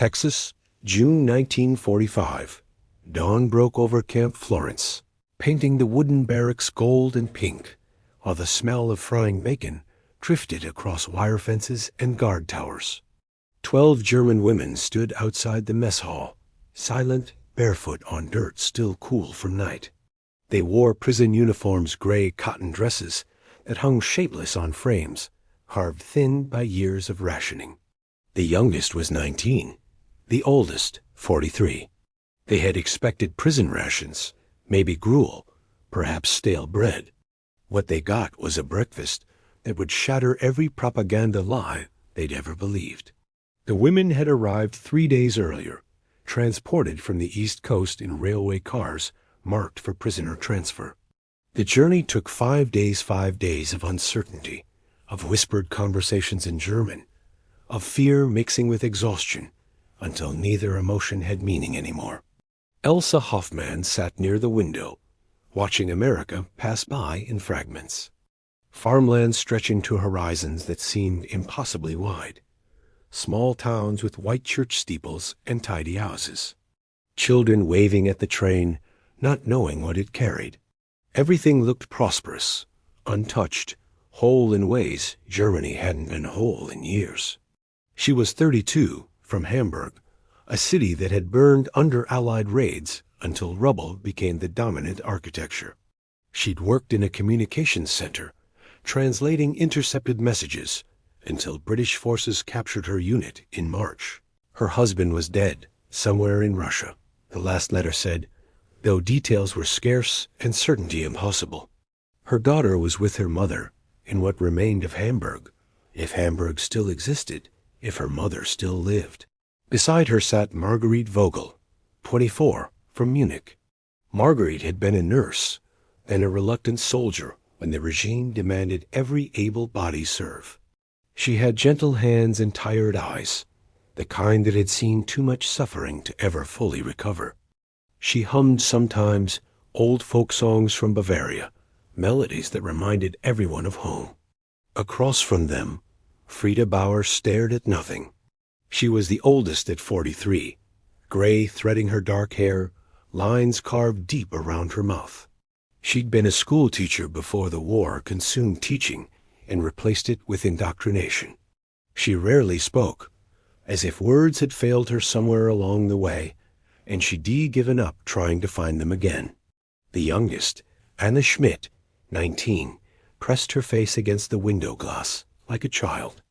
Texas, June 1945. Dawn broke over Camp Florence, painting the wooden barracks gold and pink, while the smell of frying bacon drifted across wire fences and guard towers. 12 German women stood outside the mess hall, silent, barefoot on dirt still cool from night. They wore prison uniforms, gray cotton dresses that hung shapeless on frames, carved thin by years of rationing. The youngest was 19, the oldest 43. They had expected prison rations, maybe gruel, perhaps stale bread. What they got was a breakfast that would shatter every propaganda lie they'd ever believed. The women had arrived 3 days earlier, transported from the East Coast in railway cars marked for prisoner transfer. The journey took 5 days of uncertainty, of whispered conversations in German, of fear mixing with exhaustion, until neither emotion had meaning anymore. Elsa Hoffman sat near the window, watching America pass by in fragments. Farmland stretching to horizons that seemed impossibly wide. Small towns with white church steeples and tidy houses. Children waving at the train, not knowing what it carried. Everything looked prosperous, untouched, whole in ways Germany hadn't been whole in years. She was 32, from Hamburg, a city that had burned under Allied raids until rubble became the dominant architecture. She'd worked in a communications center, translating intercepted messages, until British forces captured her unit in March. Her husband was dead, somewhere in Russia. The last letter said, though details were scarce and certainty impossible. Her daughter was with her mother, in what remained of Hamburg, if Hamburg still existed, if her mother still lived. Beside her sat Marguerite Vogel, 24, from Munich. Marguerite had been a nurse, then a reluctant soldier when the regime demanded every able body serve. She had gentle hands and tired eyes, the kind that had seen too much suffering to ever fully recover. She hummed sometimes old folk songs from Bavaria, melodies that reminded everyone of home. Across from them, Frida Bauer stared at nothing. She was the oldest at 43, gray threading her dark hair, lines carved deep around her mouth. She'd been a school teacher before the war consumed teaching and replaced it with indoctrination. She rarely spoke, as if words had failed her somewhere along the way, and she'd given up trying to find them again. The youngest, Anna Schmidt, 19, pressed her face against the window glass like a child.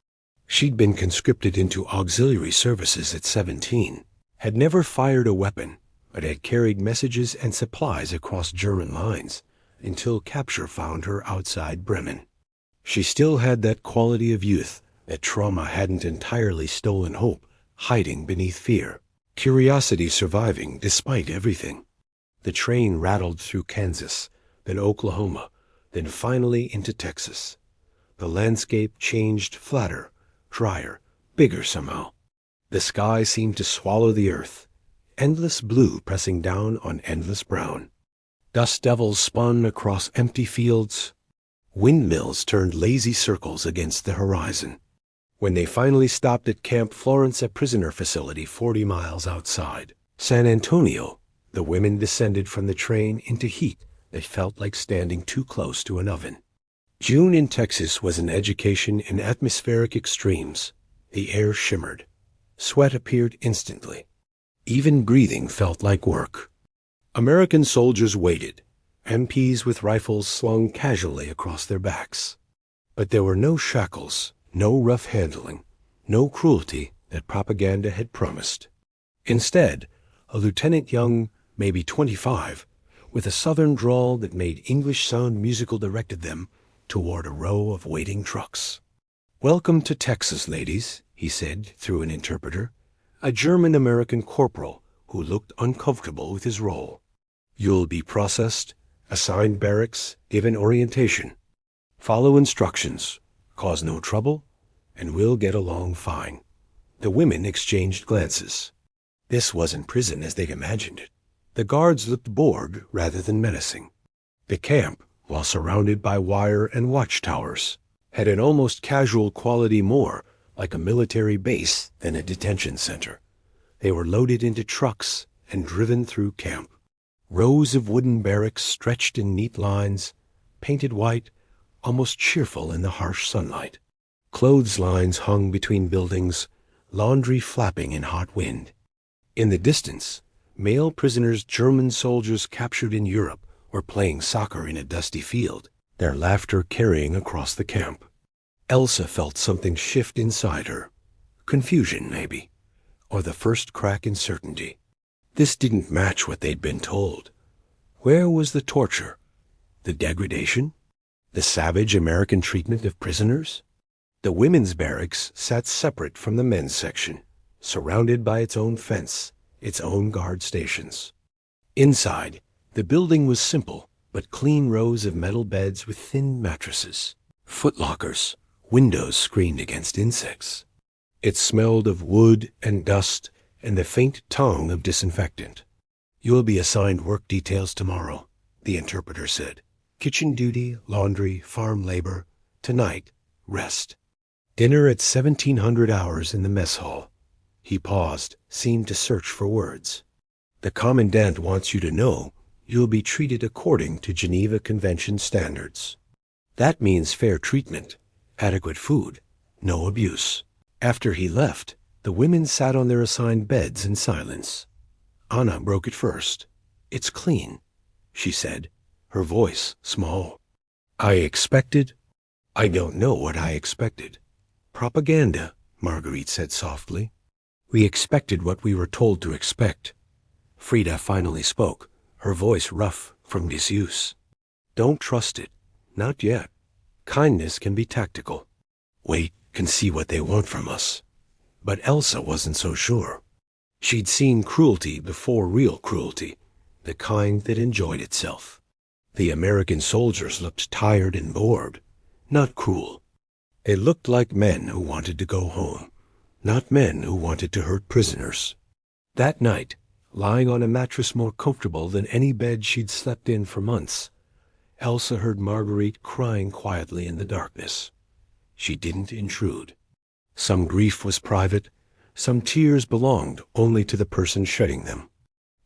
She'd been conscripted into auxiliary services at 17, had never fired a weapon, but had carried messages and supplies across German lines until capture found her outside Bremen. She still had that quality of youth that trauma hadn't entirely stolen hope, hiding beneath fear, curiosity surviving despite everything. The train rattled through Kansas, then Oklahoma, then finally into Texas. The landscape changed flatter, drier, bigger somehow. The sky seemed to swallow the earth, endless blue pressing down on endless brown. Dust devils spun across empty fields. Windmills turned lazy circles against the horizon. When they finally stopped at Camp Florence, a prisoner facility 40 miles outside San Antonio, the women descended from the train into heat that felt like standing too close to an oven. June in Texas was an education in atmospheric extremes. The air shimmered. Sweat appeared instantly. Even breathing felt like work. American soldiers waited, MPs with rifles slung casually across their backs. But there were no shackles, no rough handling, no cruelty that propaganda had promised. Instead, a Lieutenant Young, maybe 25, with a southern drawl that made English sound musical, directed them toward a row of waiting trucks. "Welcome to Texas, ladies," he said through an interpreter, a German-American corporal who looked uncomfortable with his role. "You'll be processed, assigned barracks, given orientation. Follow instructions, cause no trouble, and we'll get along fine." The women exchanged glances. This wasn't prison as they'd imagined it. The guards looked bored rather than menacing. The camp, while surrounded by wire and watchtowers, had an almost casual quality, more like a military base than a detention center. They were loaded into trucks and driven through camp. Rows of wooden barracks stretched in neat lines, painted white, almost cheerful in the harsh sunlight. Clotheslines hung between buildings, laundry flapping in hot wind. In the distance, male prisoners German soldiers captured in Europe were playing soccer in a dusty field, their laughter carrying across the camp. Elsa felt something shift inside her. Confusion, maybe, or the first crack in certainty. This didn't match what they'd been told. Where was the torture? The degradation? The savage American treatment of prisoners? The women's barracks sat separate from the men's section, surrounded by its own fence, its own guard stations. Inside, the building was simple, but clean rows of metal beds with thin mattresses, footlockers, windows screened against insects. It smelled of wood and dust and the faint tongue of disinfectant. "You will be assigned work details tomorrow," the interpreter said. "Kitchen duty, laundry, farm labor. Tonight, rest. Dinner at 1700 hours in the mess hall." He paused, seemed to search for words. "The commandant wants you to know you'll be treated according to Geneva Convention standards. That means fair treatment, adequate food, no abuse." After he left, the women sat on their assigned beds in silence. Anna broke it first. "It's clean," she said, her voice small. I don't know what I expected." "Propaganda," Marguerite said softly. "We expected what we were told to expect." Frida finally spoke, her voice rough from disuse. "Don't trust it. Not yet. Kindness can be tactical. Wait and see what they want from us." But Elsa wasn't so sure. She'd seen cruelty before, real cruelty, the kind that enjoyed itself. The American soldiers looked tired and bored, not cruel. It looked like men who wanted to go home, not men who wanted to hurt prisoners. That night, lying on a mattress more comfortable than any bed she'd slept in for months, Elsa heard Marguerite crying quietly in the darkness. She didn't intrude. Some grief was private, some tears belonged only to the person shedding them.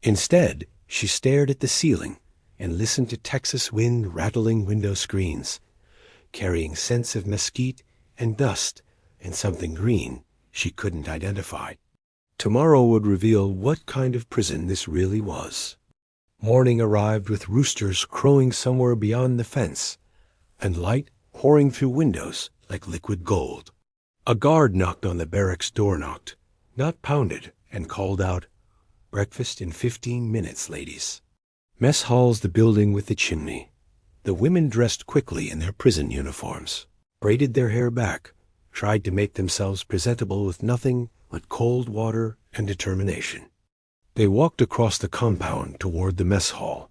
Instead, she stared at the ceiling and listened to Texas wind rattling window screens, carrying scents of mesquite and dust and something green she couldn't identify. Tomorrow would reveal what kind of prison this really was. Morning arrived with roosters crowing somewhere beyond the fence, and light pouring through windows like liquid gold. A guard knocked on the barracks door, not pounded, and called out, "Breakfast in 15 minutes, ladies." Mess hall's the building with the chimney. The women dressed quickly in their prison uniforms, braided their hair back, tried to make themselves presentable with nothing but cold water and determination. They walked across the compound toward the mess hall,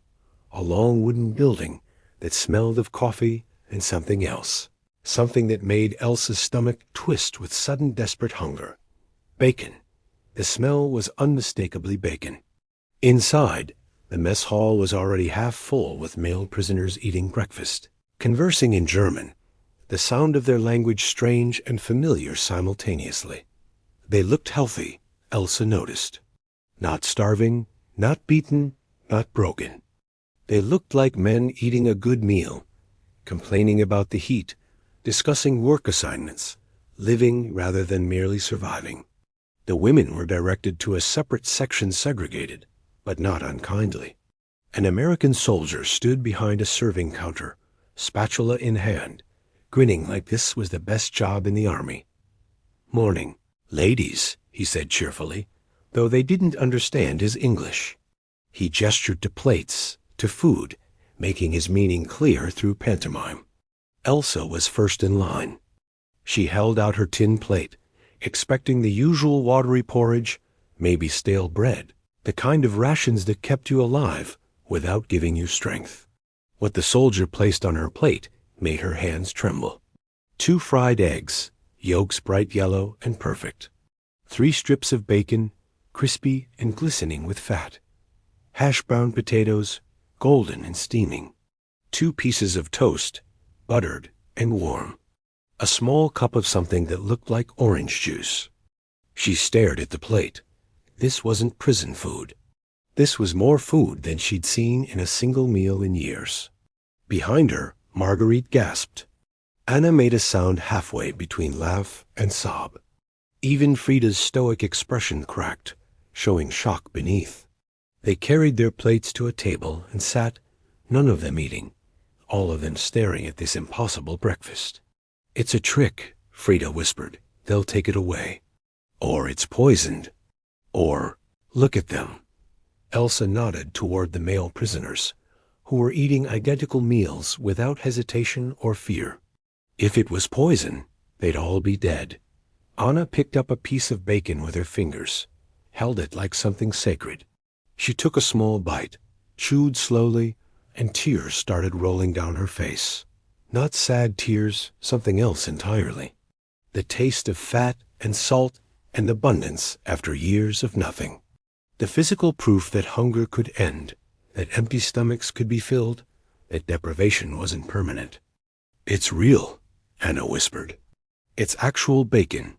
a long wooden building that smelled of coffee and something else. Something that made Elsa's stomach twist with sudden desperate hunger. Bacon. The smell was unmistakably bacon. Inside, the mess hall was already half full with male prisoners eating breakfast, conversing in German, the sound of their language strange and familiar simultaneously. They looked healthy, Elsa noticed. Not starving, not beaten, not broken. They looked like men eating a good meal, complaining about the heat, discussing work assignments, living rather than merely surviving. The women were directed to a separate section segregated, but not unkindly. An American soldier stood behind a serving counter, spatula in hand, grinning like this was the best job in the army. "Morning, ladies," he said cheerfully, though they didn't understand his English. He gestured to plates, to food, making his meaning clear through pantomime. Elsa was first in line. She held out her tin plate, expecting the usual watery porridge, maybe stale bread, the kind of rations that kept you alive without giving you strength. What the soldier placed on her plate made her hands tremble. 2 fried eggs, yolks bright yellow and perfect. 3 strips of bacon, crispy and glistening with fat. Hash brown potatoes, golden and steaming. 2 pieces of toast, buttered and warm. A small cup of something that looked like orange juice. She stared at the plate, This wasn't prison food. This was more food than she'd seen in a single meal in years. Behind her, Marguerite gasped. Anna made a sound halfway between laugh and sob. Even Frida's stoic expression cracked, showing shock beneath. They carried their plates to a table and sat, none of them eating, all of them staring at this impossible breakfast. "It's a trick," Frida whispered. "They'll take it away. Or it's poisoned. Or, look at them." Elsa nodded toward the male prisoners, who were eating identical meals without hesitation or fear. If it was poison, they'd all be dead. Anna picked up a piece of bacon with her fingers, held it like something sacred. She took a small bite, chewed slowly, and tears started rolling down her face. Not sad tears, something else entirely. The taste of fat and salt and abundance after years of nothing. The physical proof that hunger could end, that empty stomachs could be filled, that deprivation wasn't permanent. "It's real," Anna whispered. "It's actual bacon."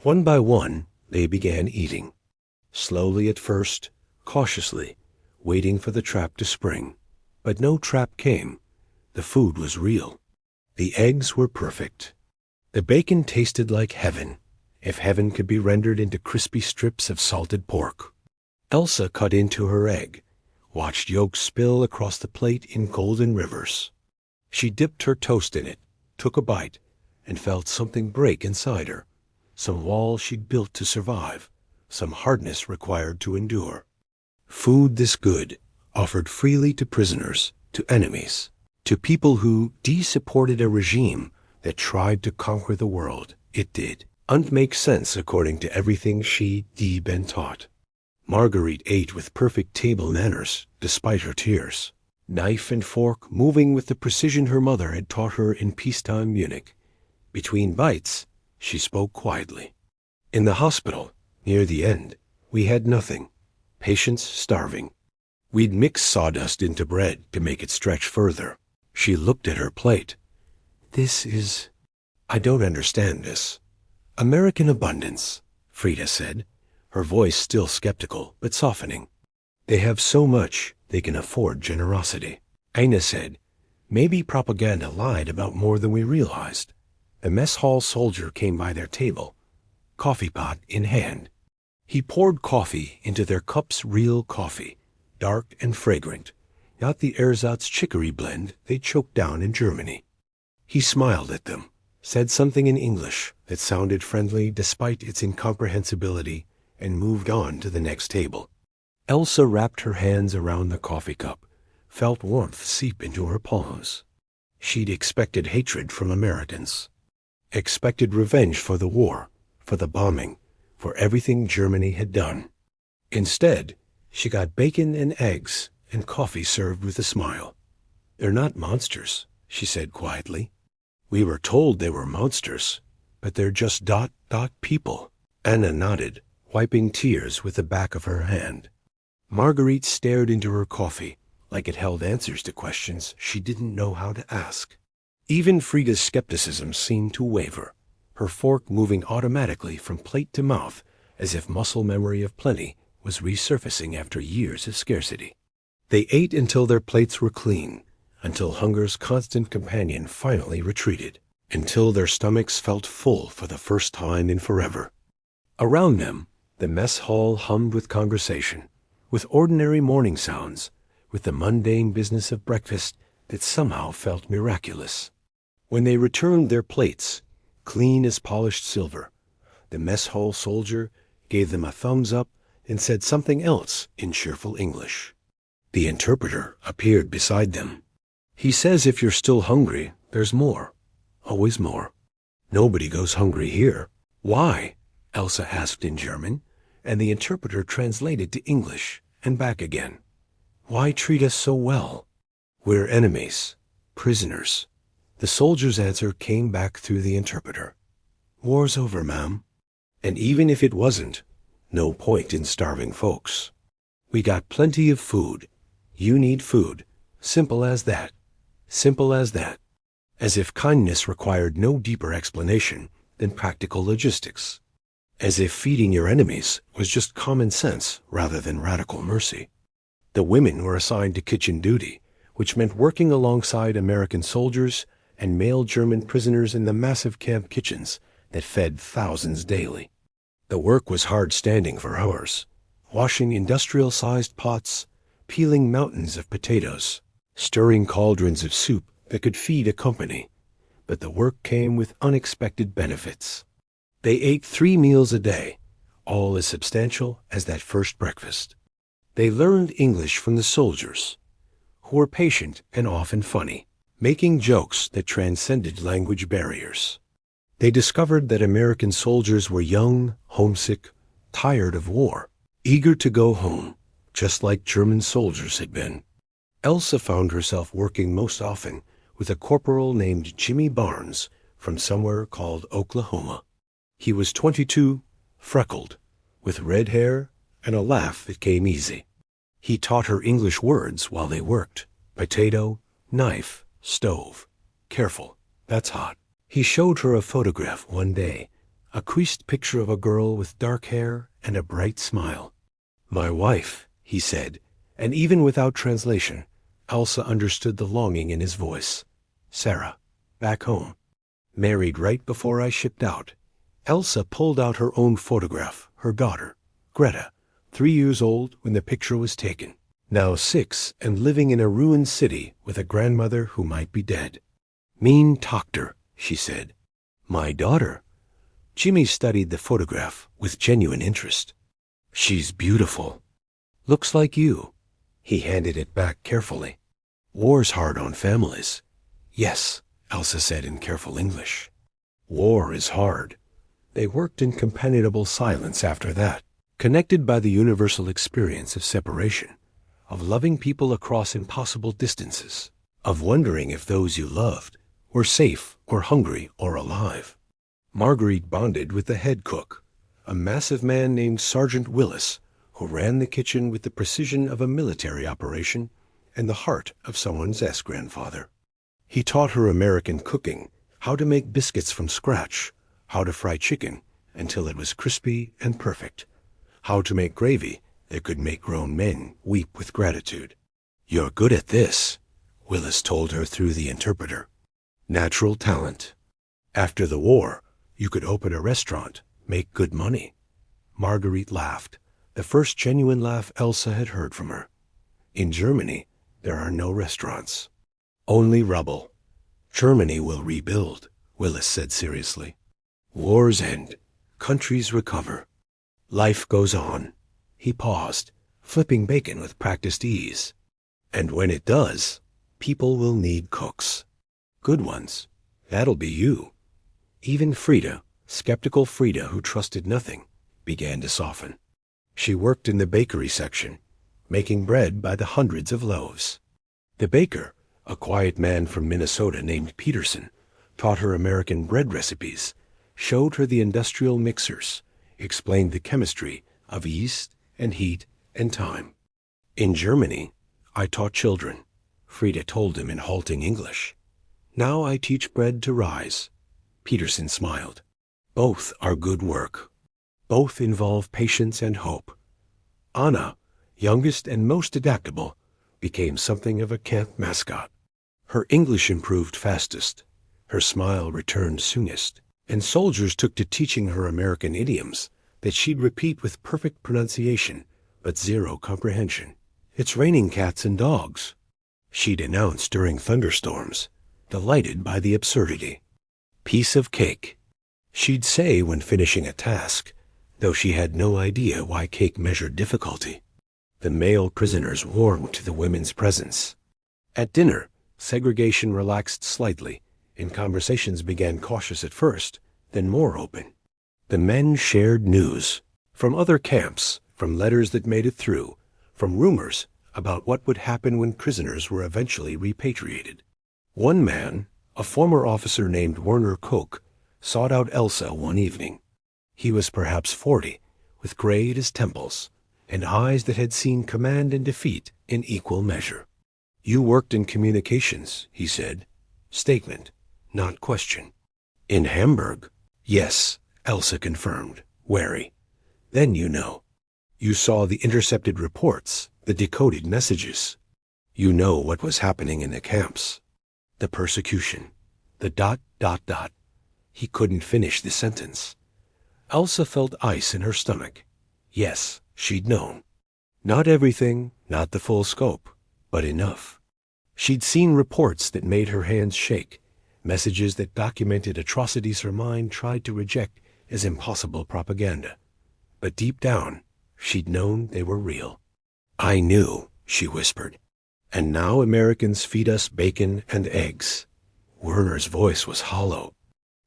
One by one, they began eating. Slowly at first, cautiously, waiting for the trap to spring. But no trap came. The food was real. The eggs were perfect. The bacon tasted like heaven, if heaven could be rendered into crispy strips of salted pork. Elsa cut into her egg, watched yolk spill across the plate in golden rivers. She dipped her toast in it, took a bite, and felt something break inside her, some wall she'd built to survive, some hardness required to endure. Food this good, offered freely to prisoners, to enemies, to people who de-supported a regime that tried to conquer the world. It did, and make sense according to everything she'd been taught. Marguerite ate with perfect table manners, despite her tears. Knife and fork moving with the precision her mother had taught her in peacetime Munich. Between bites, she spoke quietly. "In the hospital, near the end, we had nothing. Patients starving. We'd mix sawdust into bread to make it stretch further." She looked at her plate. I don't understand this." "American abundance," Frida said, her voice still skeptical, but softening. "They have so much, they can afford generosity." Aina said, "Maybe propaganda lied about more than we realized." The mess hall soldier came by their table, coffee pot in hand. He poured coffee into their cups, real coffee, dark and fragrant, not the ersatz chicory blend they choked down in Germany. He smiled at them, said something in English that sounded friendly despite its incomprehensibility, and moved on to the next table. Elsa wrapped her hands around the coffee cup, felt warmth seep into her palms. She'd expected hatred from Americans, expected revenge for the war, for the bombing, for everything Germany had done. Instead, she got bacon and eggs and coffee served with a smile. "They're not monsters," she said quietly. "We were told they were monsters, but they're just people." Anna nodded, wiping tears with the back of her hand. Marguerite stared into her coffee like it held answers to questions she didn't know how to ask. Even Frida's skepticism seemed to waver, her fork moving automatically from plate to mouth as if muscle memory of plenty was resurfacing after years of scarcity. They ate until their plates were clean, until hunger's constant companion finally retreated, until their stomachs felt full for the first time in forever. Around them, the mess hall hummed with conversation, with ordinary morning sounds, with the mundane business of breakfast that somehow felt miraculous. When they returned their plates, clean as polished silver, the mess hall soldier gave them a thumbs up and said something else in cheerful English. The interpreter appeared beside them. "He says if you're still hungry, there's more. Always more. Nobody goes hungry here." "Why?" Elsa asked in German, and the interpreter translated to English and back again. "Why treat us so well?" "We're enemies, prisoners." The soldier's answer came back through the interpreter. "War's over, ma'am. And even if it wasn't, no point in starving folks. We got plenty of food. You need food. Simple as that. Simple as that." As if kindness required no deeper explanation than practical logistics. as if feeding your enemies was just common sense rather than radical mercy. The women were assigned to kitchen duty, which meant working alongside American soldiers and male German prisoners in the massive camp kitchens that fed thousands daily. The work was hard standing for hours, washing industrial-sized pots, peeling mountains of potatoes, stirring cauldrons of soup that could feed a company. But the work came with unexpected benefits. They ate 3 meals a day, all as substantial as that first breakfast. They learned English from the soldiers, who were patient and often funny, making jokes that transcended language barriers. They discovered that American soldiers were young, homesick, tired of war, eager to go home, just like German soldiers had been. Elsa found herself working most often with a corporal named Jimmy Barnes from somewhere called Oklahoma. He was 22, freckled, with red hair and a laugh that came easy. He taught her English words while they worked: potato, knife, stove. Careful, that's hot. He showed her a photograph one day, a creased picture of a girl with dark hair and a bright smile. "My wife," he said, and even without translation, Elsa understood the longing in his voice. "Sarah, back home. Married right before I shipped out." Elsa pulled out her own photograph, her daughter, Greta, 3 years old when the picture was taken, now 6 and living in a ruined city with a grandmother who might be dead. "Mean Tochter," she said. "My daughter." Jimmy studied the photograph with genuine interest. "She's beautiful. Looks like you." He handed it back carefully. "War's hard on families." "Yes," Elsa said in careful English. "War is hard." They worked in companionable silence after that, connected by the universal experience of separation, of loving people across impossible distances, of wondering if those you loved were safe or hungry or alive. Marguerite bonded with the head cook, a massive man named Sergeant Willis, who ran the kitchen with the precision of a military operation and the heart of someone's ex-grandfather. He taught her American cooking, how to make biscuits from scratch, how to fry chicken until it was crispy and perfect, how to make gravy that could make grown men weep with gratitude. "You're good at this," Willis told her through the interpreter. "Natural talent. After the war, you could open a restaurant, make good money." Marguerite laughed, the first genuine laugh Elsa had heard from her. "In Germany, there are no restaurants. Only rubble. Germany will rebuild," Willis said seriously. "Wars end. Countries recover. Life goes on." He paused, flipping bacon with practiced ease. "And when it does, people will need cooks. Good ones. That'll be you." Even Frida, skeptical Frida who trusted nothing, began to soften. She worked in the bakery section, making bread by the hundreds of loaves. The baker, a quiet man from Minnesota named Peterson, taught her American bread recipes, showed her the industrial mixers, explained the chemistry of yeast and heat and time. "In Germany, I taught children," Frida told him in halting English. "Now I teach bread to rise." Peterson smiled. "Both are good work. Both involve patience and hope." Anna, youngest and most adaptable, became something of a camp mascot. Her English improved fastest, her smile returned soonest, and soldiers took to teaching her American idioms that she'd repeat with perfect pronunciation, but zero comprehension. "It's raining cats and dogs," she'd announce during thunderstorms, delighted by the absurdity. "Piece of cake," she'd say when finishing a task, though she had no idea why cake measured difficulty. The male prisoners warmed to the women's presence. At dinner, segregation relaxed slightly, and conversations began cautious at first, then more open. The men shared news from other camps, from letters that made it through, from rumors about what would happen when prisoners were eventually repatriated. One man, a former officer named Werner Koch, sought out Elsa one evening. He was perhaps 40, with gray at his temples, and eyes that had seen command and defeat in equal measure. "You worked in communications," he said. Statement, not question. "In Hamburg?" "Yes," Elsa confirmed, wary. Then you know. You saw the intercepted reports, the decoded messages. You know what was happening in the camps. The persecution. The ... He couldn't finish the sentence. Elsa felt ice in her stomach. Yes, she'd known. Not everything, not the full scope, but enough. She'd seen reports that made her hands shake, messages that documented atrocities her mind tried to reject as impossible propaganda. But deep down, she'd known they were real. I knew, she whispered. And now Americans feed us bacon and eggs. Werner's voice was hollow.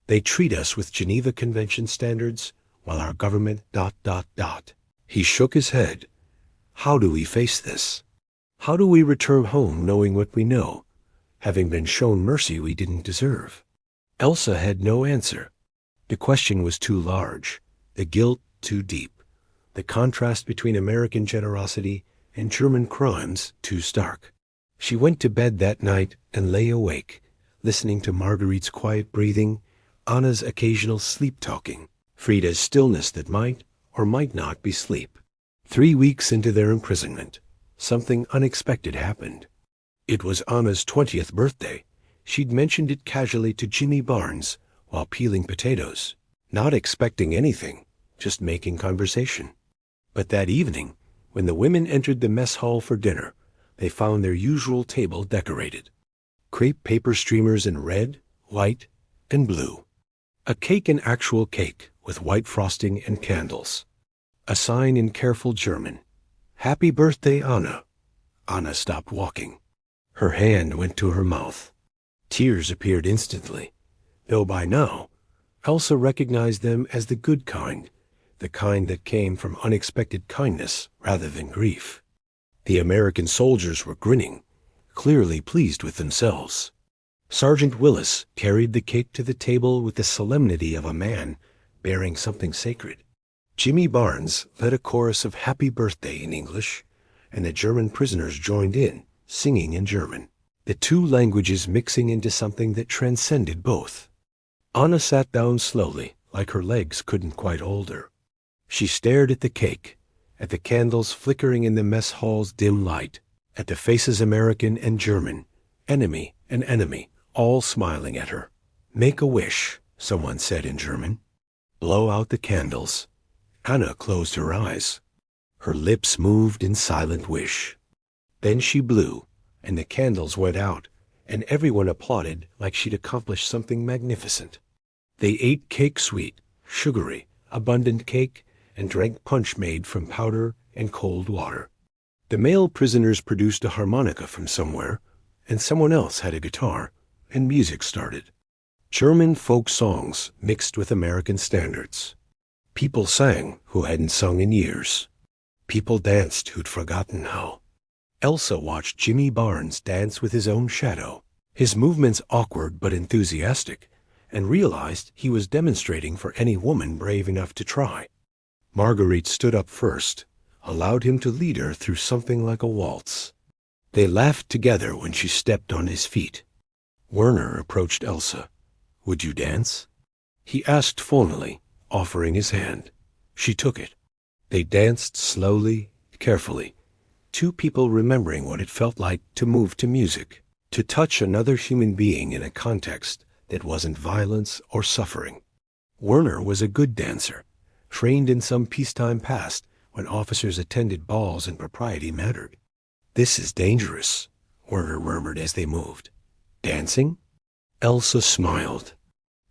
They treat us with Geneva Convention standards, while our government ... He shook his head. How do we face this? How do we return home knowing what we know, having been shown mercy we didn't deserve? Elsa had no answer. The question was too large, the guilt too deep, the contrast between American generosity and German crimes too stark. She went to bed that night and lay awake, listening to Marguerite's quiet breathing, Anna's occasional sleep-talking, Frida's stillness that might or might not be sleep. 3 weeks into their imprisonment, something unexpected happened. It was Anna's 20th birthday. She'd mentioned it casually to Jimmy Barnes while peeling potatoes, not expecting anything, just making conversation. But that evening, when the women entered the mess hall for dinner, they found their usual table decorated. Crepe paper streamers in red, white, and blue. A cake in actual cake with white frosting and candles. A sign in careful German. Happy birthday, Anna. Anna stopped walking. Her hand went to her mouth. Tears appeared instantly, though by now, Elsa recognized them as the good kind, the kind that came from unexpected kindness rather than grief. The American soldiers were grinning, clearly pleased with themselves. Sergeant Willis carried the cake to the table with the solemnity of a man bearing something sacred. Jimmy Barnes led a chorus of happy birthday in English, and the German prisoners joined in, singing in German, the two languages mixing into something that transcended both. Anna sat down slowly, like her legs couldn't quite hold her. She stared at the cake, at the candles flickering in the mess hall's dim light, at the faces American and German, enemy and enemy, all smiling at her. Make a wish, someone said in German. Blow out the candles. Anna closed her eyes. Her lips moved in silent wish. Then she blew, and the candles went out, and everyone applauded like she'd accomplished something magnificent. They ate cake sweet, sugary, abundant cake, and drank punch made from powder and cold water. The male prisoners produced a harmonica from somewhere, and someone else had a guitar, and music started. German folk songs mixed with American standards. People sang who hadn't sung in years. People danced who'd forgotten how. Elsa watched Jimmy Barnes dance with his own shadow, his movements awkward but enthusiastic, and realized he was demonstrating for any woman brave enough to try. Marguerite stood up first, allowed him to lead her through something like a waltz. They laughed together when she stepped on his feet. Werner approached Elsa. Would you dance? He asked formally, offering his hand. She took it. They danced slowly, carefully, two people remembering what it felt like to move to music, to touch another human being in a context that wasn't violence or suffering. Werner was a good dancer, trained in some peacetime past when officers attended balls and propriety mattered. This is dangerous, Werner murmured as they moved. Dancing? Elsa smiled.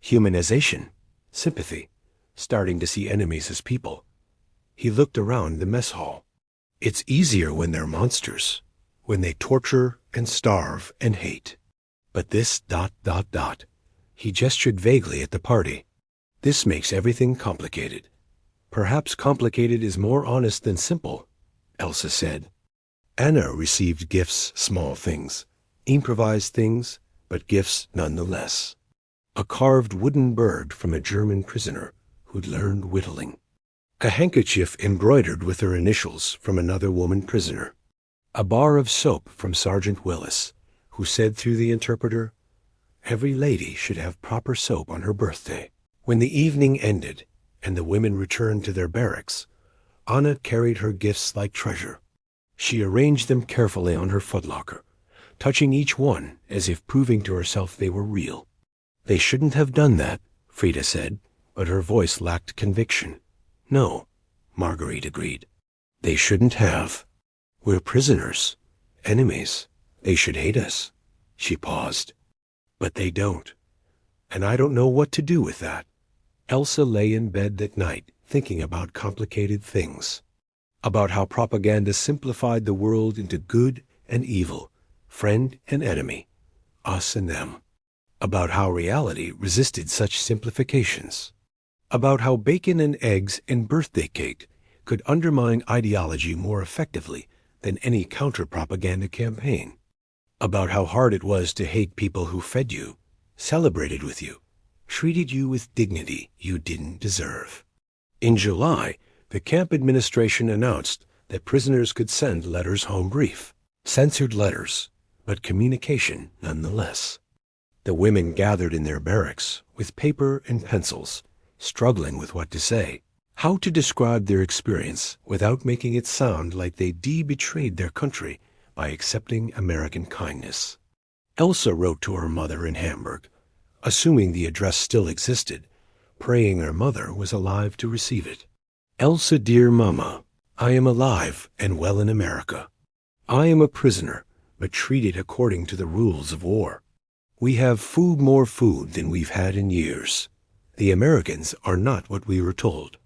Humanization, sympathy, starting to see enemies as people. He looked around the mess hall. It's easier when they're monsters, when they torture and starve and hate. But this ... He gestured vaguely at the party. This makes everything complicated. Perhaps complicated is more honest than simple, Elsa said. Anna received gifts, small things, improvised things, but gifts nonetheless. A carved wooden bird from a German prisoner who'd learned whittling. A handkerchief embroidered with her initials from another woman prisoner. A bar of soap from Sergeant Willis, who said through the interpreter, "Every lady should have proper soap on her birthday." When the evening ended, and the women returned to their barracks, Anna carried her gifts like treasure. She arranged them carefully on her footlocker, touching each one as if proving to herself they were real. They shouldn't have done that, Frida said, but her voice lacked conviction. No, Marguerite agreed. They shouldn't have. We're prisoners, enemies. They should hate us. She paused. But they don't. And I don't know what to do with that. Elsa lay in bed that night thinking about complicated things. About how propaganda simplified the world into good and evil, friend and enemy, us and them. About how reality resisted such simplifications. About how bacon and eggs and birthday cake could undermine ideology more effectively than any counter-propaganda campaign. About how hard it was to hate people who fed you, celebrated with you, treated you with dignity you didn't deserve. In July, the camp administration announced that prisoners could send letters home brief, censored letters, but communication nonetheless. The women gathered in their barracks with paper and pencils, struggling with what to say, how to describe their experience without making it sound like they betrayed their country by accepting American kindness. Elsa wrote to her mother in Hamburg, assuming the address still existed, praying her mother was alive to receive it. Elsa, dear Mama, I am alive and well in America. I am a prisoner, but treated according to the rules of war. We have more food than we've had in years. The Americans are not what we were told.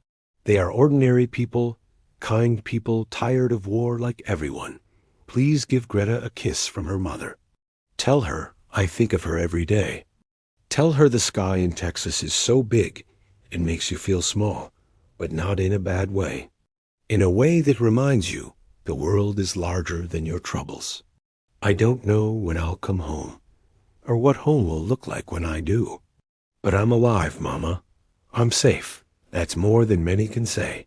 They are ordinary people, kind people tired of war like everyone. Please give Greta a kiss from her mother. Tell her I think of her every day. Tell her the sky in Texas is so big it makes you feel small, but not in a bad way. In a way that reminds you the world is larger than your troubles. I don't know when I'll come home, or what home will look like when I do. But I'm alive, Mama. I'm safe. That's more than many can say.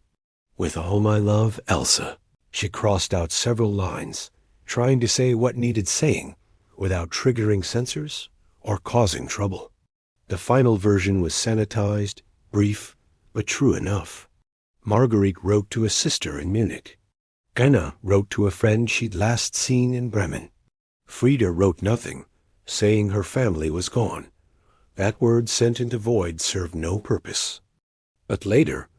With all my love, Elsa. She crossed out several lines, trying to say what needed saying without triggering censors or causing trouble. The final version was sanitized, brief, but true enough. Marguerite wrote to a sister in Munich. Anna wrote to a friend she'd last seen in Bremen. Frida wrote nothing, saying her family was gone. That word sent into void served no purpose. But later,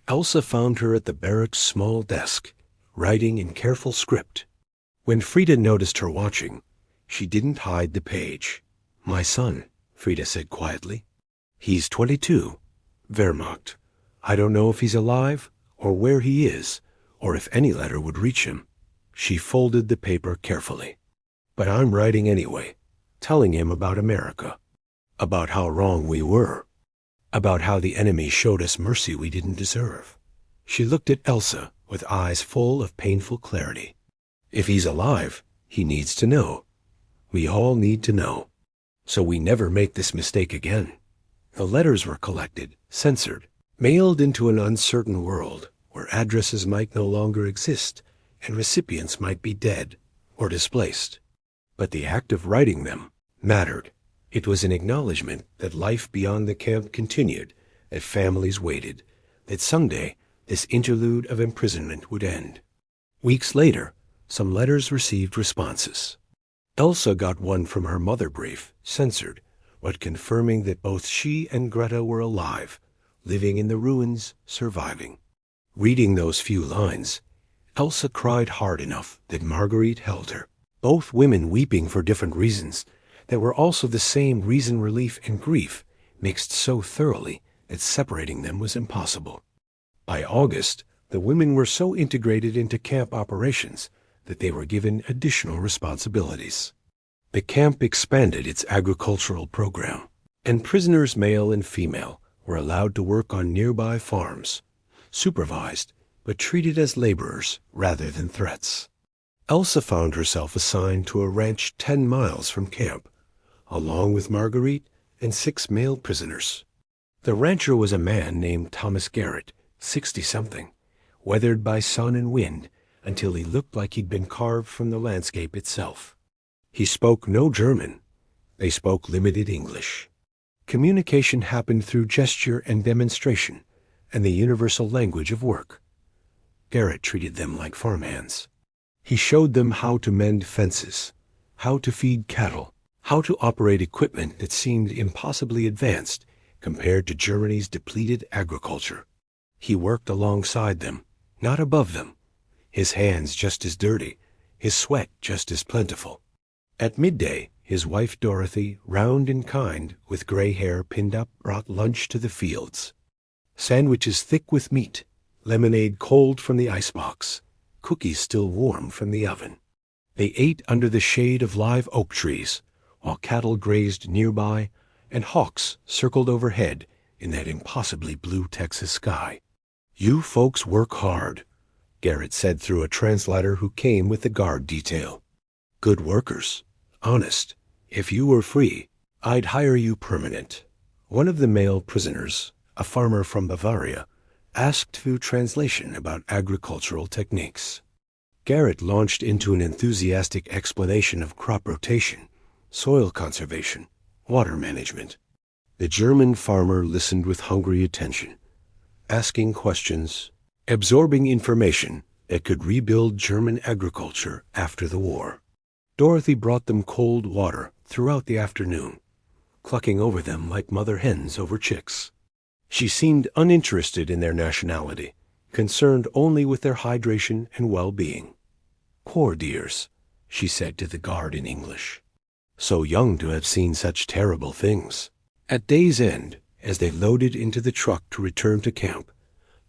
Elsa found her at the barracks' small desk, writing in careful script. When Frida noticed her watching, she didn't hide the page. My son, Frida said quietly. He's 22. Wehrmacht. I don't know if he's alive, or where he is, or if any letter would reach him. She folded the paper carefully. But I'm writing anyway, telling him about America, about how wrong we were, about how the enemy showed us mercy we didn't deserve. She looked at Elsa with eyes full of painful clarity. If he's alive, he needs to know. We all need to know. So we never make this mistake again. The letters were collected, censored, mailed into an uncertain world where addresses might no longer exist and recipients might be dead or displaced. But the act of writing them mattered. It was an acknowledgement that life beyond the camp continued, that families waited, that someday this interlude of imprisonment would end. Weeks later, some letters received responses. Elsa got one from her mother brief, censored, but confirming that both she and Greta were alive, living in the ruins, surviving. Reading those few lines, Elsa cried hard enough that Marguerite held her, both women weeping for different reasons that were also the same reason relief and grief, mixed so thoroughly that separating them was impossible. By August, the women were so integrated into camp operations that they were given additional responsibilities. The camp expanded its agricultural program, and prisoners male and female were allowed to work on nearby farms, supervised but treated as laborers rather than threats. Elsa found herself assigned to a ranch 10 miles from camp, along with Marguerite and 6 male prisoners. The rancher was a man named Thomas Garrett, 60-something, weathered by sun and wind until he looked like he'd been carved from the landscape itself. He spoke no German. They spoke limited English. Communication happened through gesture and demonstration, and the universal language of work. Garrett treated them like farmhands. He showed them how to mend fences, how to feed cattle, how to operate equipment that seemed impossibly advanced compared to Germany's depleted agriculture. He worked alongside them, not above them, his hands just as dirty, his sweat just as plentiful. At midday, his wife Dorothy, round and kind, with gray hair pinned up, brought lunch to the fields. Sandwiches thick with meat, lemonade cold from the icebox, cookies still warm from the oven. They ate under the shade of live oak trees, while cattle grazed nearby and hawks circled overhead in that impossibly blue Texas sky. "You folks work hard," Garrett said through a translator who came with the guard detail. "Good workers. Honest. If you were free, I'd hire you permanent." One of the male prisoners, a farmer from Bavaria, asked through translation about agricultural techniques. Garrett launched into an enthusiastic explanation of crop rotation, soil conservation, water management. The German farmer listened with hungry attention, asking questions, absorbing information that could rebuild German agriculture after the war. Dorothy brought them cold water throughout the afternoon, clucking over them like mother hens over chicks. She seemed uninterested in their nationality, concerned only with their hydration and well-being. "Poor dears," she said to the guard in English. "So young to have seen such terrible things." At day's end, as they loaded into the truck to return to camp,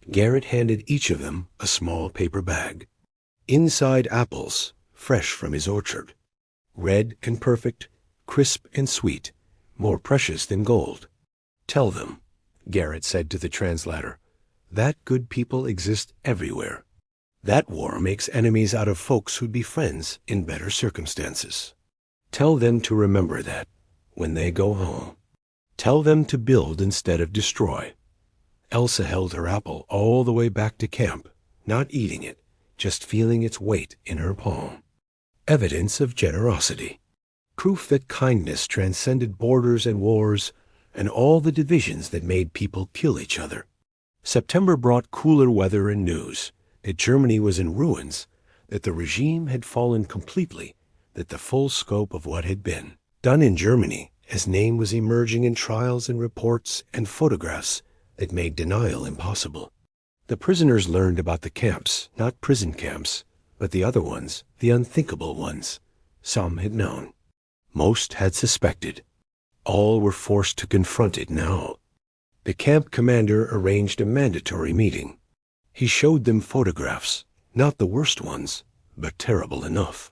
Garrett handed each of them a small paper bag. Inside apples, fresh from his orchard. Red and perfect, crisp and sweet, more precious than gold. "Tell them," Garrett said to the translator, "that good people exist everywhere. That war makes enemies out of folks who'd be friends in better circumstances. Tell them to remember that when they go home. Tell them to build instead of destroy." Elsa held her apple all the way back to camp, not eating it, just feeling its weight in her palm. Evidence of generosity. Proof that kindness transcended borders and wars and all the divisions that made people kill each other. September brought cooler weather and news that Germany was in ruins, that the regime had fallen completely, that the full scope of what had been done in Germany as name was emerging in trials and reports and photographs that made denial impossible. The prisoners learned about the camps, not prison camps, but the other ones, the unthinkable ones. Some had known. Most had suspected. All were forced to confront it now. The camp commander arranged a mandatory meeting. He showed them photographs, not the worst ones, but terrible enough.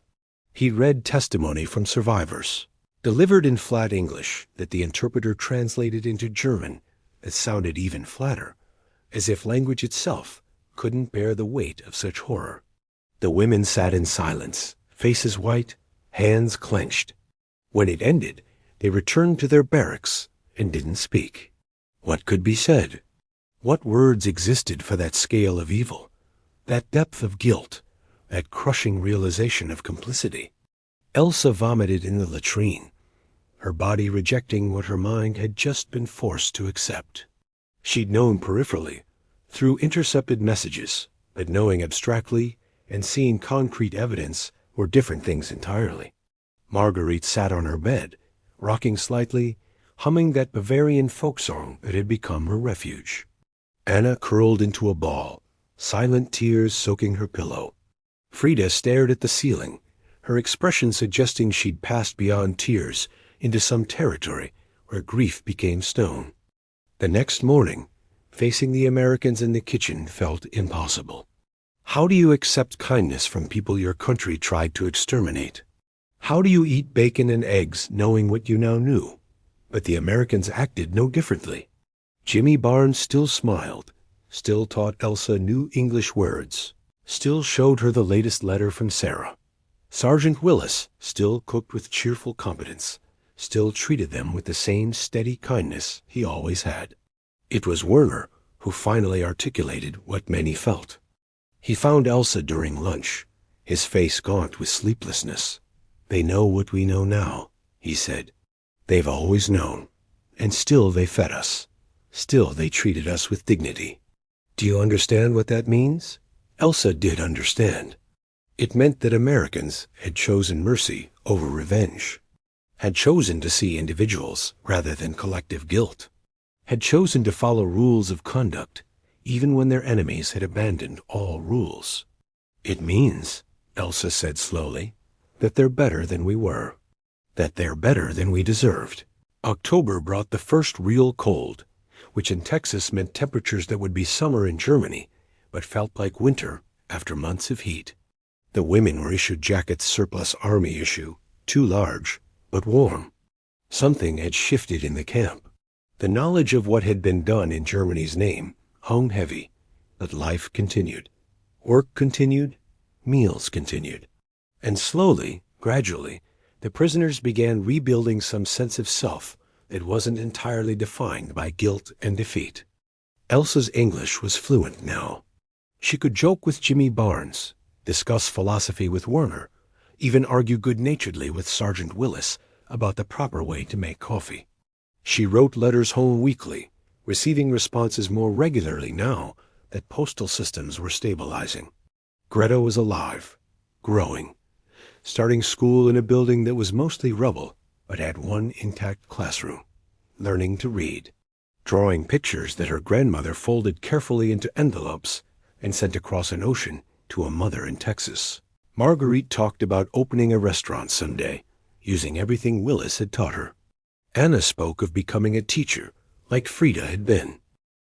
He read testimony from survivors, delivered in flat English that the interpreter translated into German that sounded even flatter, as if language itself couldn't bear the weight of such horror. The women sat in silence, faces white, hands clenched. When it ended, they returned to their barracks and didn't speak. What could be said? What words existed for that scale of evil, that depth of guilt, that crushing realization of complicity? Elsa vomited in the latrine, her body rejecting what her mind had just been forced to accept. She'd known peripherally, through intercepted messages, but knowing abstractly and seeing concrete evidence were different things entirely. Marguerite sat on her bed, rocking slightly, humming that Bavarian folk song that had become her refuge. Anna curled into a ball, silent tears soaking her pillow. Frida stared at the ceiling, her expression suggesting she'd passed beyond tears into some territory where grief became stone. The next morning, facing the Americans in the kitchen felt impossible. How do you accept kindness from people your country tried to exterminate? How do you eat bacon and eggs knowing what you now knew? But the Americans acted no differently. Jimmy Barnes still smiled, still taught Elsa new English words, still showed her the latest letter from Sarah. Sergeant Willis still cooked with cheerful competence, still treated them with the same steady kindness he always had. It was Werner who finally articulated what many felt. He found Elsa during lunch, his face gaunt with sleeplessness. "They know what we know now," he said. "They've always known, and still they fed us. Still they treated us with dignity." Do you understand what that means? Elsa did understand. It meant that Americans had chosen mercy over revenge, had chosen to see individuals rather than collective guilt, had chosen to follow rules of conduct even when their enemies had abandoned all rules. It means, Elsa said slowly, that they're better than we were, that they're better than we deserved. October brought the first real cold, which in Texas meant temperatures that would be summer in Germany, but felt like winter after months of heat. The women were issued jackets surplus army issue, too large, but warm. Something had shifted in the camp. The knowledge of what had been done in Germany's name hung heavy, but life continued. Work continued, meals continued. And slowly, gradually, the prisoners began rebuilding some sense of self that wasn't entirely defined by guilt and defeat. Elsa's English was fluent now. She could joke with Jimmy Barnes, discuss philosophy with Werner, even argue good-naturedly with Sergeant Willis about the proper way to make coffee. She wrote letters home weekly, receiving responses more regularly now that postal systems were stabilizing. Greta was alive, growing, starting school in a building that was mostly rubble but had one intact classroom, learning to read, drawing pictures that her grandmother folded carefully into envelopes and sent across an ocean to a mother in Texas. Marguerite talked about opening a restaurant someday, using everything Willis had taught her. Anna spoke of becoming a teacher, like Frida had been.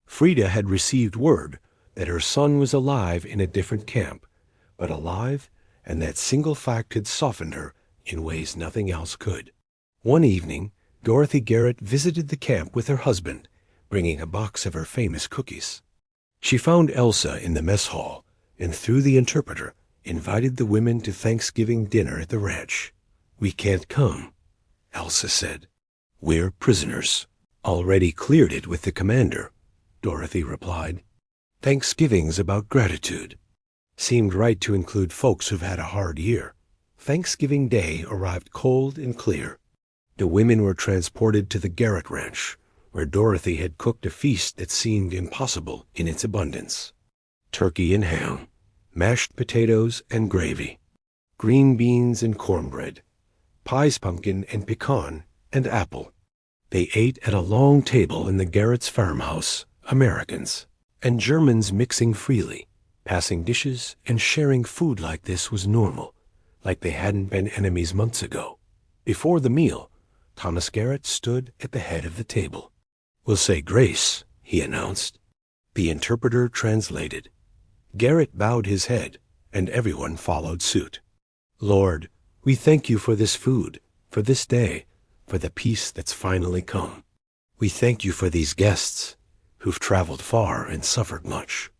Frida had received word that her son was alive in a different camp, but alive, and that single fact had softened her in ways nothing else could. One evening, Dorothy Garrett visited the camp with her husband, bringing a box of her famous cookies. She found Elsa in the mess hall, and through the interpreter, invited the women to Thanksgiving dinner at the ranch. "We can't come," Elsa said. "We're prisoners." "Already cleared it with the commander," Dorothy replied. "Thanksgiving's about gratitude." Seemed right to include folks who've had a hard year. Thanksgiving Day arrived cold and clear. The women were transported to the Garrett Ranch, where Dorothy had cooked a feast that seemed impossible in its abundance. Turkey and ham, mashed potatoes and gravy, green beans and cornbread, pies pumpkin and pecan and apple. They ate at a long table in the Garrett's farmhouse, Americans, and Germans mixing freely, passing dishes and sharing food like this was normal, like they hadn't been enemies months ago. Before the meal, Thomas Garrett stood at the head of the table. "We'll say grace," he announced. The interpreter translated. Garrett bowed his head, and everyone followed suit. "Lord, we thank you for this food, for this day, for the peace that's finally come. We thank you for these guests who've traveled far and suffered much.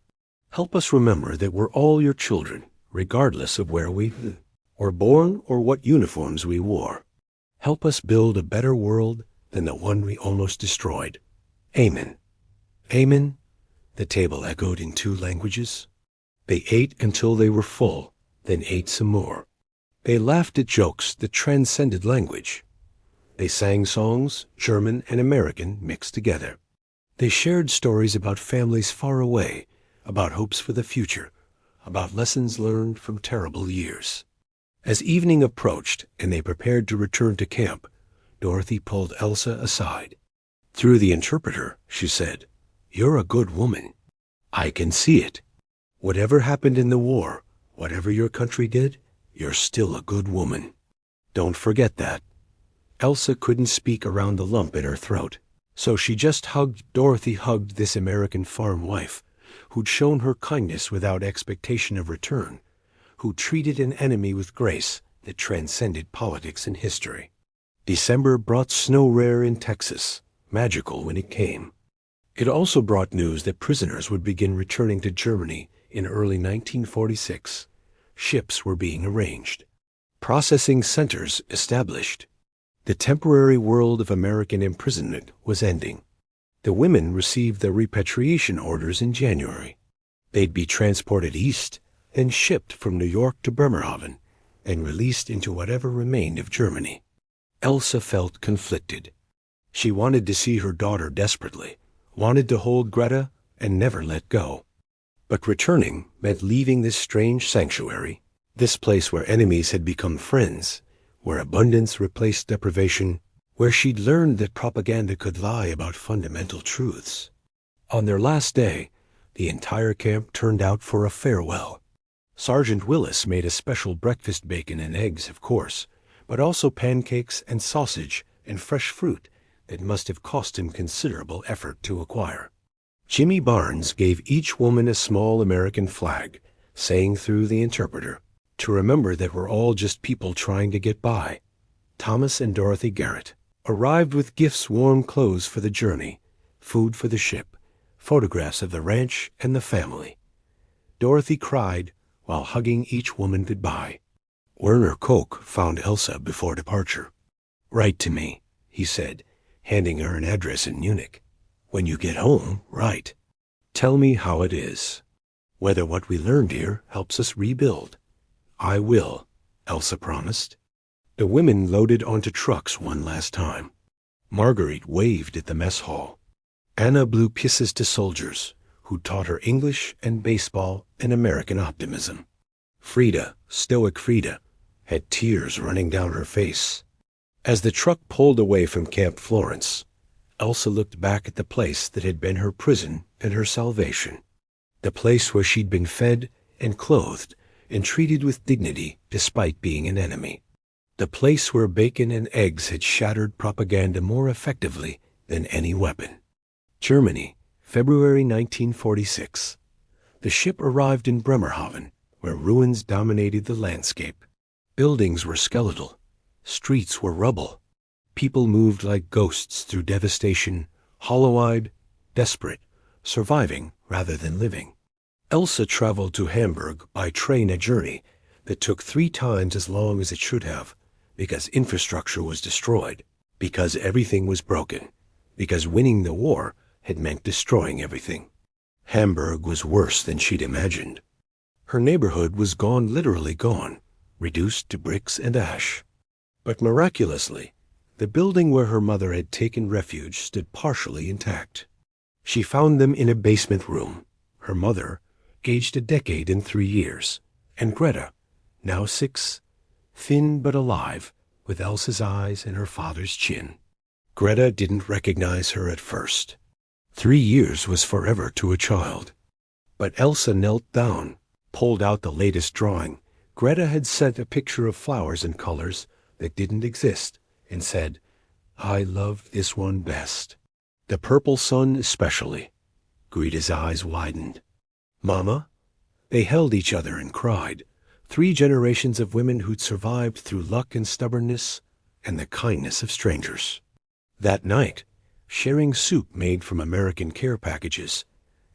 Help us remember that we're all your children, regardless of where we were born or what uniforms we wore. Help us build a better world than the one we almost destroyed. Amen." "Amen," the table echoed in 2 languages. They ate until they were full, then ate some more. They laughed at jokes that transcended language. They sang songs, German and American mixed together. They shared stories about families far away, about hopes for the future, about lessons learned from terrible years. As evening approached and they prepared to return to camp, Dorothy pulled Elsa aside. Through the interpreter, she said, "You're a good woman. I can see it. Whatever happened in the war, whatever your country did, you're still a good woman. Don't forget that." Elsa couldn't speak around the lump in her throat, so she just hugged. Dorothy hugged this American farm wife, who'd shown her kindness without expectation of return, who treated an enemy with grace that transcended politics and history. December brought snow rare in Texas, magical when it came. It also brought news that prisoners would begin returning to Germany in early 1946. Ships were being arranged. Processing centers established. The temporary world of American imprisonment was ending. The women received their repatriation orders in January. They'd be transported east, then shipped from New York to Bremerhaven, and released into whatever remained of Germany. Elsa felt conflicted. She wanted to see her daughter desperately, wanted to hold Greta and never let go. But returning meant leaving this strange sanctuary, this place where enemies had become friends, where abundance replaced deprivation, where she'd learned that propaganda could lie about fundamental truths. On their last day, the entire camp turned out for a farewell. Sergeant Willis made a special breakfast, bacon and eggs, of course, but also pancakes and sausage and fresh fruit that must have cost him considerable effort to acquire. Jimmy Barnes gave each woman a small American flag, saying through the interpreter, to remember that we're all just people trying to get by. Thomas and Dorothy Garrett arrived with gifts, warm clothes for the journey, food for the ship, photographs of the ranch and the family. Dorothy cried while hugging each woman goodbye. Werner Koch found Elsa before departure. "Write to me," he said, handing her an address in Munich. "When you get home, write. Tell me how it is. Whether what we learned here helps us rebuild." "I will," Elsa promised. The women loaded onto trucks one last time. Marguerite waved at the mess hall. Anna blew kisses to soldiers who taught her English and baseball and American optimism. Frida, stoic Frida, had tears running down her face. As the truck pulled away from Camp Florence, Elsa looked back at the place that had been her prison and her salvation, the place where she'd been fed and clothed and treated with dignity despite being an enemy, the place where bacon and eggs had shattered propaganda more effectively than any weapon. Germany, February 1946. The ship arrived in Bremerhaven, where ruins dominated the landscape. Buildings were skeletal. Streets were rubble. People moved like ghosts through devastation, hollow-eyed, desperate, surviving rather than living. Elsa traveled to Hamburg by train, a journey that took 3 times as long as it should have, because infrastructure was destroyed, because everything was broken, because winning the war had meant destroying everything. Hamburg was worse than she'd imagined. Her neighborhood was gone, literally gone, reduced to bricks and ash. But miraculously, the building where her mother had taken refuge stood partially intact. She found them in a basement room. Her mother, aged a decade and 3 years, and Greta, now 6, thin but alive, with Elsa's eyes and her father's chin. Greta didn't recognize her at first. 3 years was forever to a child. But Elsa knelt down, pulled out the latest drawing. Greta had sent a picture of flowers and colors that didn't exist, and said, "I love this one best. The purple sun especially." Greta's eyes widened. "Mama?" They held each other and cried. 3 generations of women who'd survived through luck and stubbornness and the kindness of strangers. That night, sharing soup made from American care packages,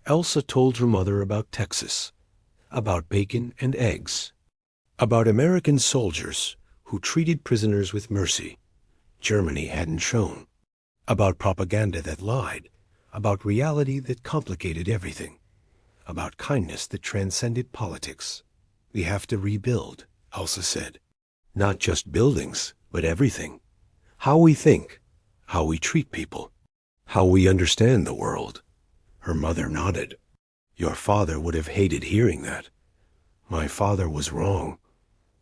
Elsa told her mother about Texas, about bacon and eggs, about American soldiers who treated prisoners with mercy Germany hadn't shown, about propaganda that lied, about reality that complicated everything, about kindness that transcended politics. "We have to rebuild," Elsa said. "Not just buildings, but everything. How we think, how we treat people, how we understand the world." Her mother nodded. "Your father would have hated hearing that." "My father was wrong."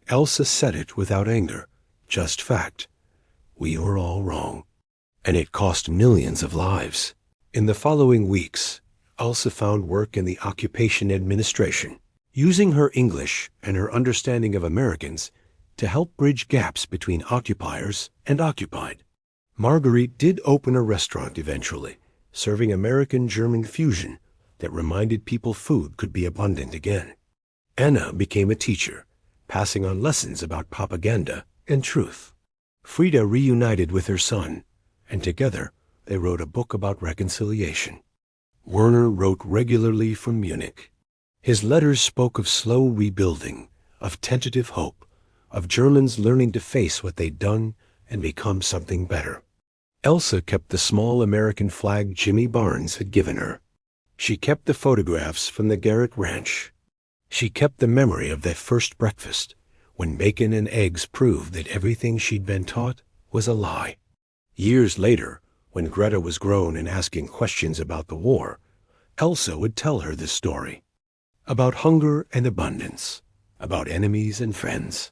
Elsa said it without anger, just fact. We were all wrong. And it cost millions of lives. In the following weeks, Elsa found work in the occupation administration, using her English and her understanding of Americans to help bridge gaps between occupiers and occupied. Marguerite did open a restaurant eventually, serving American-German fusion that reminded people food could be abundant again. Anna became a teacher, passing on lessons about propaganda and truth. Frida reunited with her son, and together they wrote a book about reconciliation. Werner wrote regularly from Munich. His letters spoke of slow rebuilding, of tentative hope, of Germans learning to face what they'd done and become something better. Elsa kept the small American flag Jimmy Barnes had given her. She kept the photographs from the Garrett Ranch. She kept the memory of that first breakfast, when bacon and eggs proved that everything she'd been taught was a lie. Years later, when Greta was grown and asking questions about the war, Elsa would tell her this story. about hunger and abundance, about enemies and friends,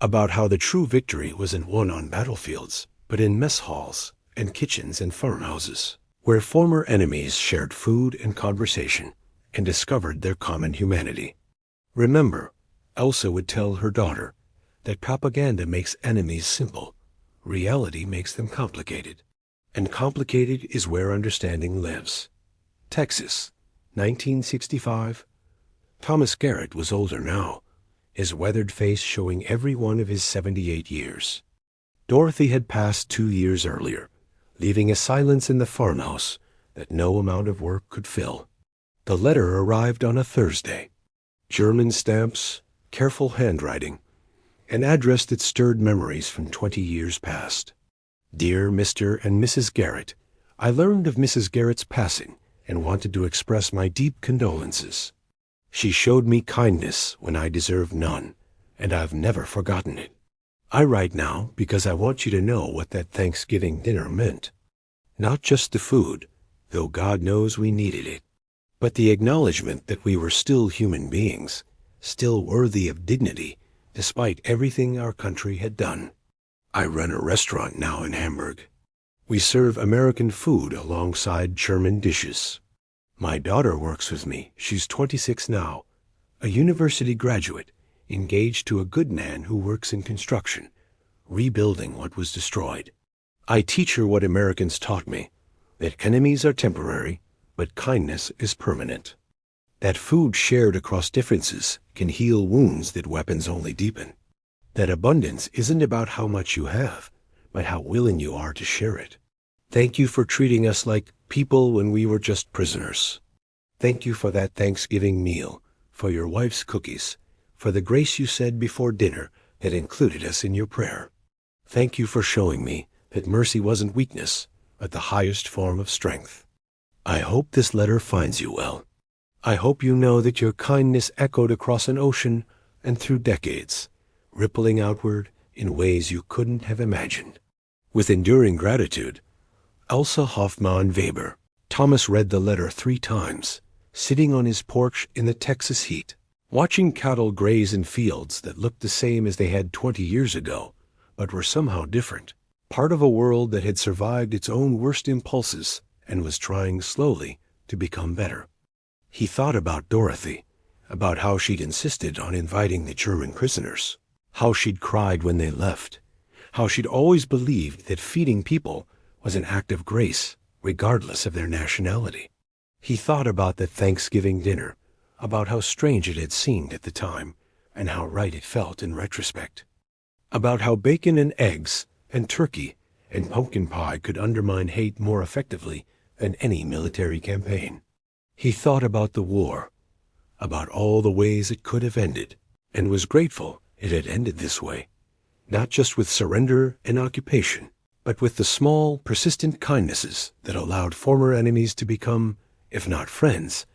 about how the true victory wasn't won on battlefields, but in mess halls and kitchens and farmhouses, where former enemies shared food and conversation and discovered their common humanity. Remember, Elsa would tell her daughter that propaganda makes enemies simple, reality makes them complicated, and complicated is where understanding lives. Texas, 1965. Thomas Garrett was older now, his weathered face showing every one of his 78 years. Dorothy had passed 2 years earlier, leaving a silence in the farmhouse that no amount of work could fill. The letter arrived on a Thursday. German stamps, careful handwriting, an address that stirred memories from 20 years past. Dear Mr. and Mrs. Garrett, I learned of Mrs. Garrett's passing and wanted to express my deep condolences. She showed me kindness when I deserved none, and I've never forgotten it. I write now because I want you to know what that Thanksgiving dinner meant. Not just the food, though God knows we needed it, but the acknowledgement that we were still human beings, still worthy of dignity, despite everything our country had done. I run a restaurant now in Hamburg. We serve American food alongside German dishes. My daughter works with me. She's 26 now, a university graduate, engaged to a good man who works in construction, rebuilding what was destroyed. I teach her what Americans taught me, that enemies are temporary, but kindness is permanent. That food shared across differences can heal wounds that weapons only deepen. That abundance isn't about how much you have, but how willing you are to share it. Thank you for treating us like people when we were just prisoners. Thank you for that Thanksgiving meal, for your wife's cookies, for the grace you said before dinner that included us in your prayer. Thank you for showing me that mercy wasn't weakness, but the highest form of strength. I hope this letter finds you well. I hope you know that your kindness echoed across an ocean and through decades, rippling outward in ways you couldn't have imagined. With enduring gratitude, Elsa Hoffmann Weber. Thomas read the letter 3 times, sitting on his porch in the Texas heat, watching cattle graze in fields that looked the same as they had 20 years ago, but were somehow different, part of a world that had survived its own worst impulses and was trying slowly to become better. He thought about Dorothy, about how she'd insisted on inviting the German prisoners, how she'd cried when they left, how she'd always believed that feeding people was an act of grace, regardless of their nationality. He thought about the Thanksgiving dinner, about how strange it had seemed at the time, and how right it felt in retrospect. About how bacon and eggs and turkey and pumpkin pie could undermine hate more effectively than any military campaign. He thought about the war, about all the ways it could have ended, and was grateful it had ended this way, not just with surrender and occupation, but with the small, persistent kindnesses that allowed former enemies to become, if not friends,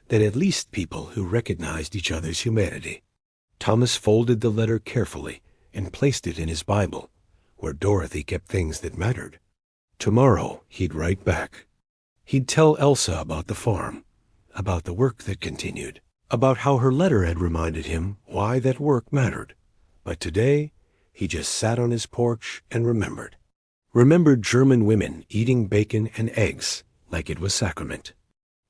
then at least people who recognized each other's humanity. Thomas folded the letter carefully and placed it in his Bible, where Dorothy kept things that mattered. Tomorrow he'd write back. He'd tell Elsa about the farm, about the work that continued, about how her letter had reminded him why that work mattered. But today, he just sat on his porch and remembered. Remembered German women eating bacon and eggs like it was sacrament.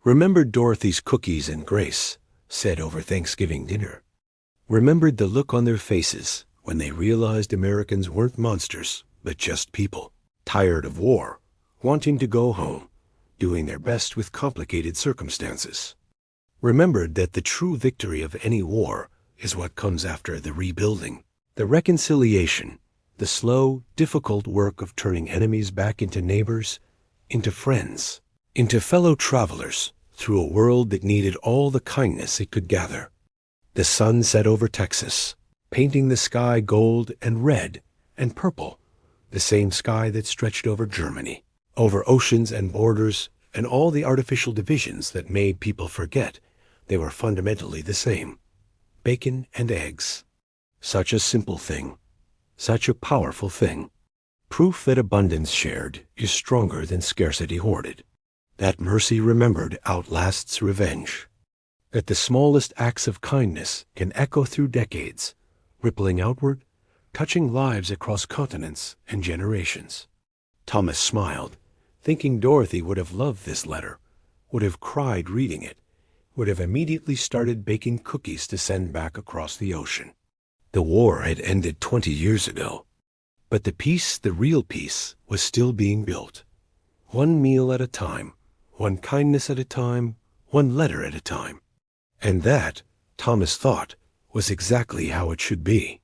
Remembered Dorothy's cookies and grace, said over Thanksgiving dinner. Remembered the look on their faces when they realized Americans weren't monsters, but just people, tired of war, wanting to go home, doing their best with complicated circumstances. Remembered that the true victory of any war is what comes after the rebuilding, the reconciliation, the slow, difficult work of turning enemies back into neighbors, into friends, into fellow travelers through a world that needed all the kindness it could gather. The sun set over Texas, painting the sky gold and red and purple, the same sky that stretched over Germany, over oceans and borders and all the artificial divisions that made people forget they were fundamentally the same. Bacon and eggs. Such a simple thing. Such a powerful thing. Proof that abundance shared is stronger than scarcity hoarded. That mercy remembered outlasts revenge. that the smallest acts of kindness can echo through decades, rippling outward, touching lives across continents and generations. Thomas smiled, thinking Dorothy would have loved this letter, would have cried reading it, would have immediately started baking cookies to send back across the ocean. The war had ended 20 years ago, but the peace, the real peace, was still being built. One meal at a time, one kindness at a time, one letter at a time. And that, Thomas thought, was exactly how it should be.